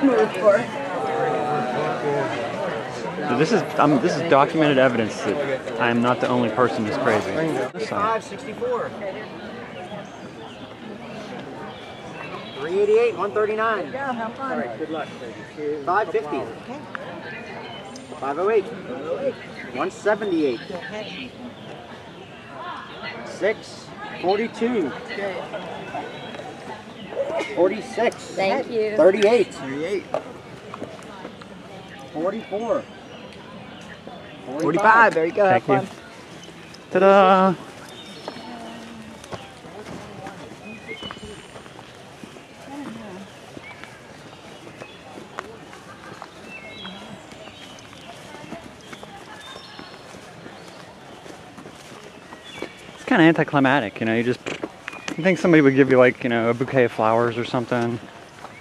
moved for. This is documented evidence that I am not the only person who's crazy. 564. 388, 139. Yeah, have fun. All right, good luck. 550. 508. 178. 642. 46. Thank you. 38. 44. 45. There you go. Thank have you. fun. Ta-da! It's kind of anticlimactic, you know. You think somebody would give you, like, you know, a bouquet of flowers or something.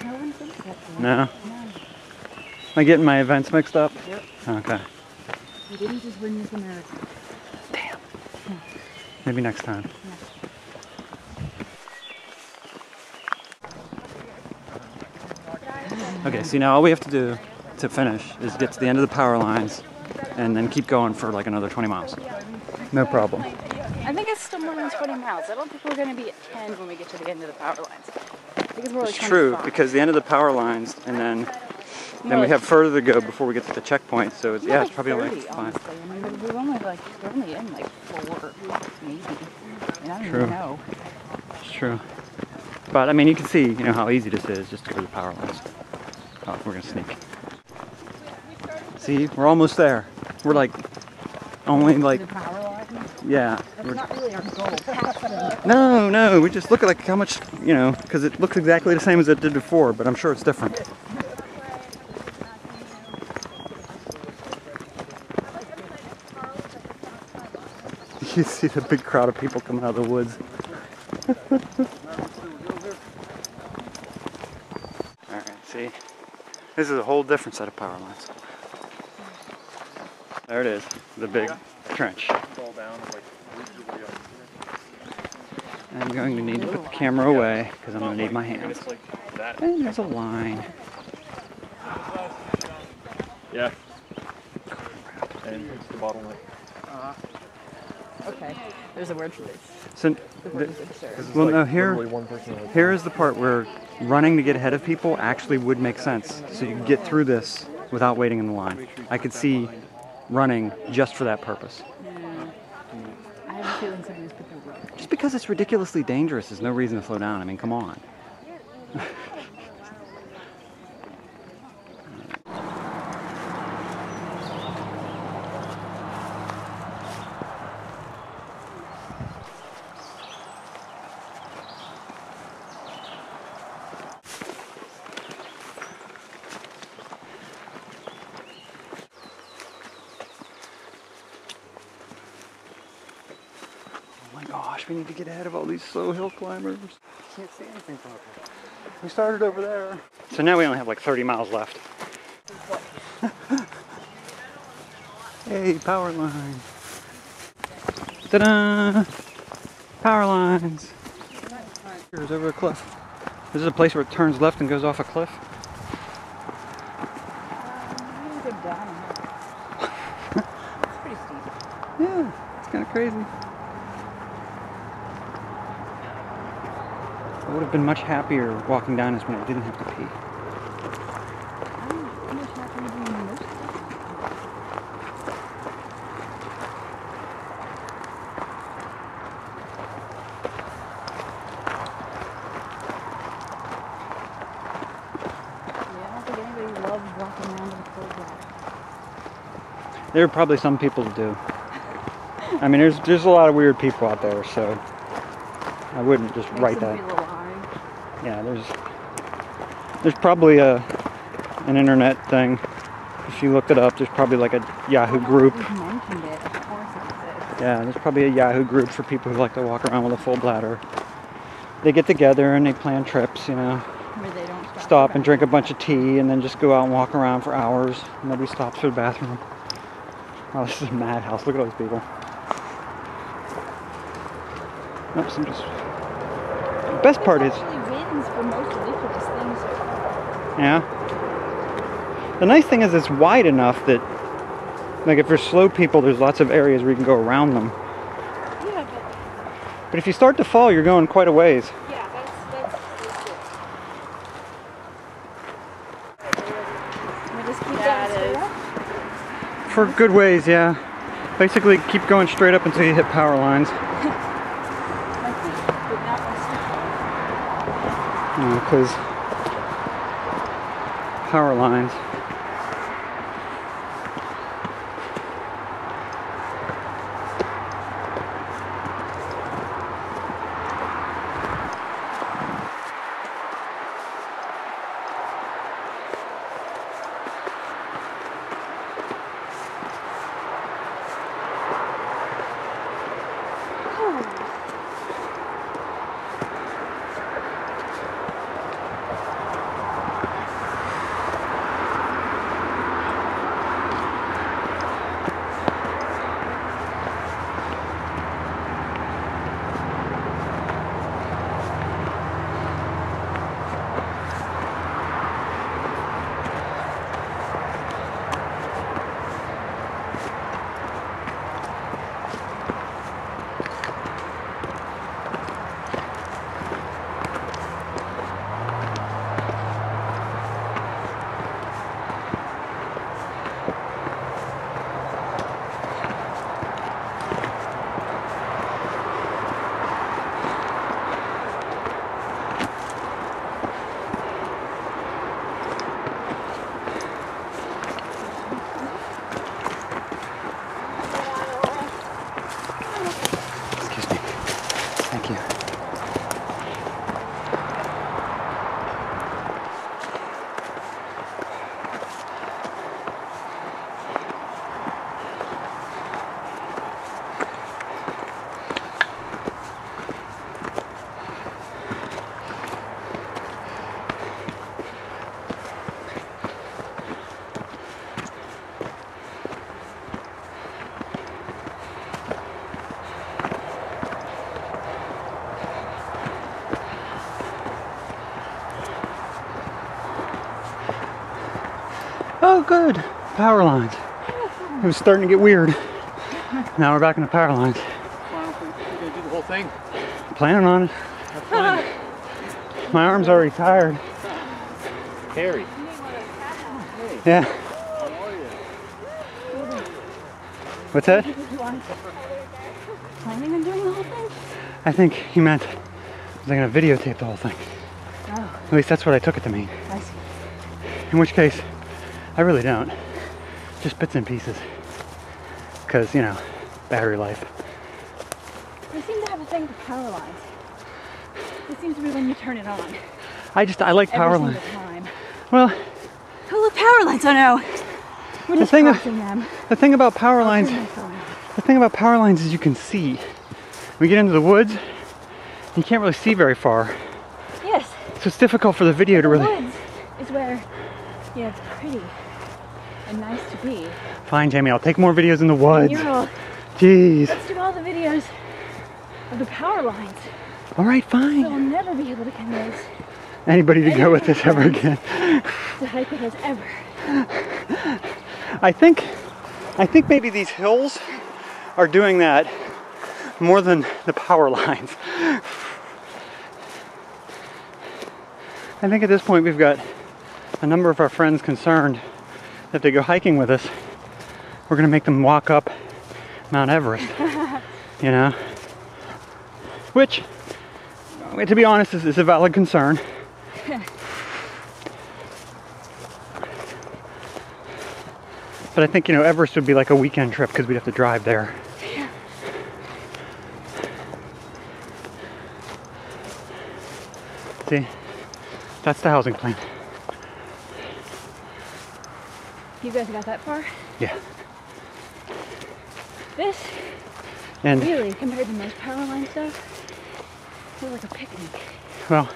No one thinks that. No? No. Am I getting my events mixed up? Yep. Okay. You didn't just win Miss America. Damn. Maybe next time. Okay, see, now all we have to do to finish is get to the end of the power lines and then keep going for like another 20 miles. No problem. I think it's still more than 20 miles. I don't think we're going to be at 10 when we get to the end of the power lines. I think it's more like It's true, 25. because the end of the power lines and then we have further to go before we get to the checkpoint, so it's, yeah, it's probably like like 30, 5. honestly. I mean, we're only in like 4, maybe. I mean, I don't True. even know. It's true. But I mean, you can see, you know, how easy this is just to go to the power lines. Oh, we're gonna sneak. See, we're almost there. We're like only like, The power line? yeah. That's not really our goal. Past them. No, we just look at like how much, you know, because it looks exactly the same as it did before, but I'm sure it's different. You see the big crowd of people coming out of the woods. Alright, see? This is a whole different set of power lines. There it is, the big trench. I'm going to need to put the camera away because I'm going to need my hands. And there's a line. Yeah. And it's the bottleneck. Okay, there's a word for this. So, The word is absurd. well, no, Here. here is the part where running to get ahead of people actually would make sense. So you can get through this without waiting in the line. I could see running just for that purpose. I have a feeling somebody's put their word. Just because it's ridiculously dangerous is no reason to slow down. I mean, come on. Oh my gosh, we need to get ahead of all these slow hill climbers. Can't see anything properly. We started over there. So now we only have like 30 miles left. Hey, power line. Ta-da! Power lines. Here's over a cliff. This is a place where it turns left and goes off a cliff. Go down. It's pretty steep. Yeah, it's kind of crazy. I would have been much happier walking down this when I didn't have to pee. I'm much happier than most. Yeah, I don't think anybody loves walking around in a full black. There are probably some people that do. I mean, there's a lot of weird people out there, so I wouldn't just Makes write them that. feel alive. Yeah, there's probably an internet thing. If you looked it up, there's probably like a Yahoo group. You've mentioned it, of course it exists. Yeah, there's probably a Yahoo group for people who like to walk around with a full bladder. They get together and they plan trips, you know. Where they don't Stop and drink a bunch of tea and then just go out and walk around for hours. Nobody stops for the bathroom. Oh, this is a madhouse. Look at all these people. Oops, I'm just... The best part is... Actually wins for most ridiculous things. Yeah? The nice thing is it's wide enough that, like, if there's slow people, there's lots of areas where you can go around them. Yeah, But if you start to fall, you're going quite a ways. yeah, that's good. Can we just keep going straight up? For good ways, yeah. Basically, keep going straight up until you hit power lines. My feet would not want to step. Because power lines. Excuse me. Thank you. Oh, good. Power lines. It was starting to get weird. Now we're back in the power lines. You're gonna do the whole thing? Planning on it. Have fun. My arm's already tired. Harry. Yeah. How are you? What's that? Planning on doing the whole thing? I think he meant, was I going to videotape the whole thing? Oh, At least that's what I took it to mean. I see. In which case, I really don't. Just bits and pieces. Because, you know, battery life. They seem to have a thing for power lines. It seems to be when you turn it on. I like power Every lines. single time. Well, Oh, look, power lines! Oh no! We're just thing- crossing them. the thing about power lines, Turn my phone. the thing about power lines is you can see. We get into the woods, you can't really see very far. Yes, So it's difficult for the video to the really... woods is where, yeah, it's pretty and nice to be. Fine, Jamie, I'll take more videos in the And woods. you're all, Jeez. let's do all the videos of the power lines. All right, So we'll fine. never be able to convince Anybody to go with this ever again. to hike with us ever. I think maybe these hills are doing that more than the power lines. I think at this point we've got a number of our friends concerned that if they go hiking with us, we're gonna make them walk up Mount Everest, you know? Which, to be honest, is a valid concern. But I think, you know, Everest would be like a weekend trip because we'd have to drive there. See, that's the housing plan. You guys got that far? Yeah. This, And, really, compared to most power line stuff, feels like a picnic. well,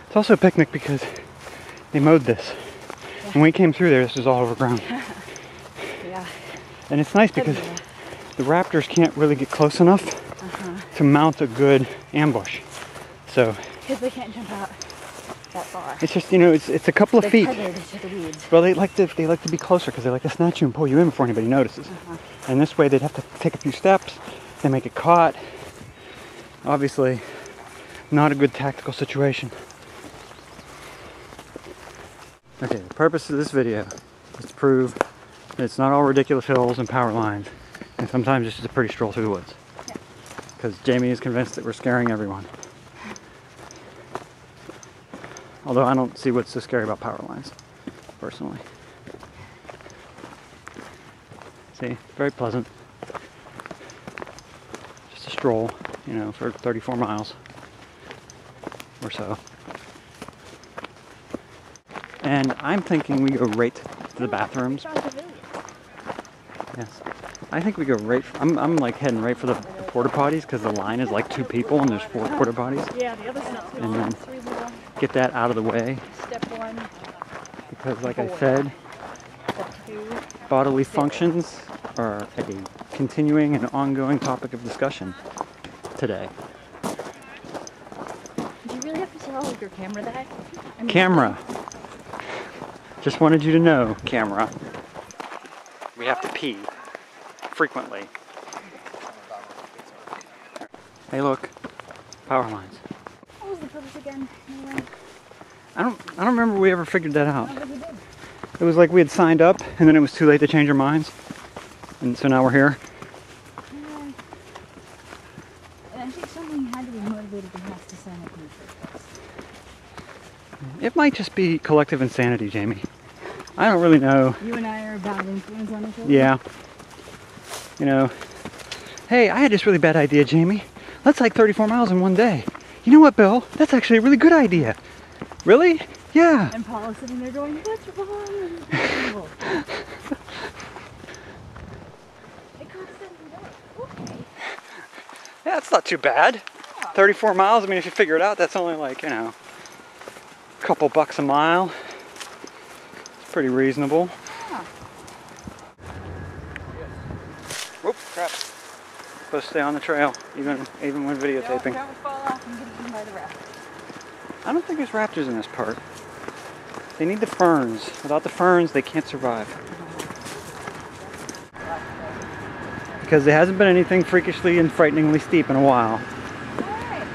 it's also a picnic because they mowed this. When we came through there, this was all overgrown. Yeah. And it's nice because Yeah. the raptors can't really get close enough to mount a good ambush. So, Because they can't jump out. that far. It's just, you know, it's a couple of They feet. tethered to the weeds. Well, they like to be closer because they like to snatch you and pull you in before anybody notices. And this way they'd have to take a few steps. They may get caught. Obviously, not a good tactical situation. Okay, the purpose of this video is to prove that it's not all ridiculous hills and power lines, and sometimes it's just a pretty stroll through the woods. Because Jamie is convinced that we're scaring everyone. Although I don't see what's so scary about power lines, personally. See, very pleasant. Just a stroll, you know, for 34 miles or so. And I'm thinking we go right to the bathrooms. Yes. I think we go right, I'm like heading right for the porta potties because the line is like 2 people and there's 4 porta potties. Yeah, the other stuff's And then get that out of the way. Step 1. Because like I said, Step 2. bodily functions are a continuing and ongoing topic of discussion today. Do you really have to tell your camera that? I mean, Camera. Just wanted you to know, camera. We have to pee frequently. Hey, look, power lines. What was the purpose again? Anyway, I don't remember we ever figured that out. I don't think we did. It was like we had signed up and then it was too late to change our minds. And so now we're here. Yeah. And I think something had to be motivated to have to sign up in the first place. It might just be collective insanity, Jamie. I don't really know. You and I are a bad influence on each other? Yeah. You know, hey, I had this really bad idea, Jamie. Let's hike 34 miles in one day. You know what, Bill? That's actually a really good idea. Really? Yeah. And Paul is sitting there going, what's wrong? It costs $70. Okay. Yeah, it's not too bad. 34 miles, I mean, if you figure it out, that's only like, you know, a couple bucks a mile. It's pretty reasonable. Yeah. Whoop, crap. Supposed to stay on the trail, even when videotaping. Don't fall off and get eaten by the raptors. I don't think there's raptors in this part. They need the ferns. Without the ferns, they can't survive. Because there hasn't been anything freakishly and frighteningly steep in a while. Alright.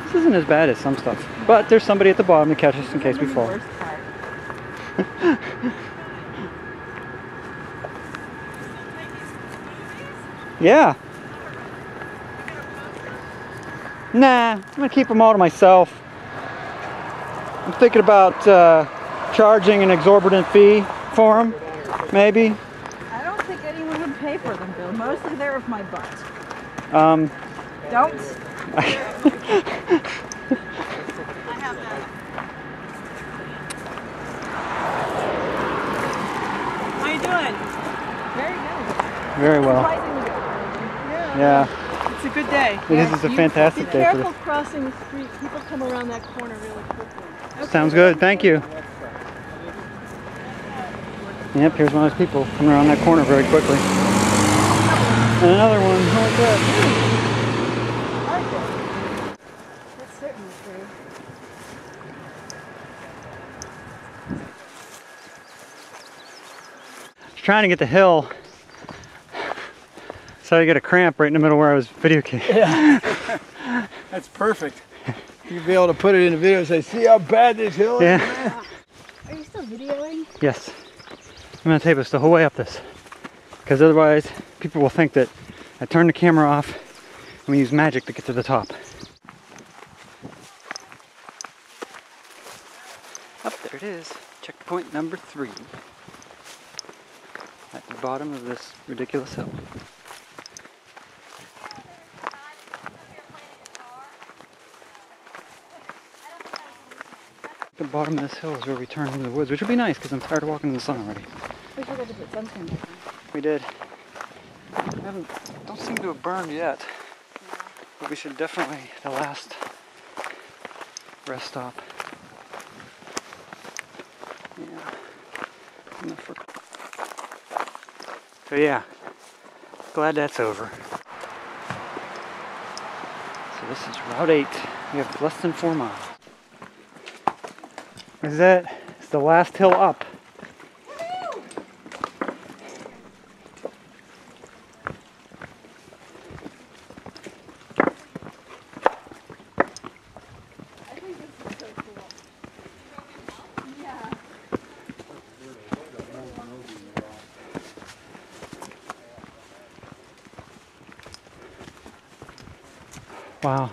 This isn't as bad as some stuff. But there's somebody at the bottom to catch us in case we fall. Worst part. Yeah. Nah, I'm gonna keep them all to myself. I'm thinking about charging an exorbitant fee for them, maybe. I don't think anyone would pay for them, Bill. Mostly they're of my butt. Um, Don't. I have that. How you doing? Very good. very well. Surprisingly good. Yeah, It's a good day. it is a fantastic Be day for careful this. crossing the street. People come around that corner really quickly. Okay. Sounds good, thank you. Yep, here's one of those people coming around that corner very quickly. And another one, like that. Okay. That's certainly true. Trying to get the hill. So I get a cramp right in the middle where I was videotaping. Yeah. That's perfect. You'll be able to put it in the video and say, see how bad this hill is? Yeah. Are you still videoing? Yes. I'm gonna tape us the whole way up this. Because otherwise, people will think that I turned the camera off and we use magic to get to the top. Up there it is. Checkpoint number 3. At the bottom of this ridiculous hill. The bottom of this hill is where we turn into the woods, which would be nice because I'm tired of walking in the sun already. We forgot to put sunscreen on. We did. Don't seem to have burned yet. But we should definitely, the last rest stop. Yeah. So yeah, glad that's over. So this is Route 8. We have less than 4 miles. This is it. It's the last hill up. I think this is so cool. Yeah. Wow.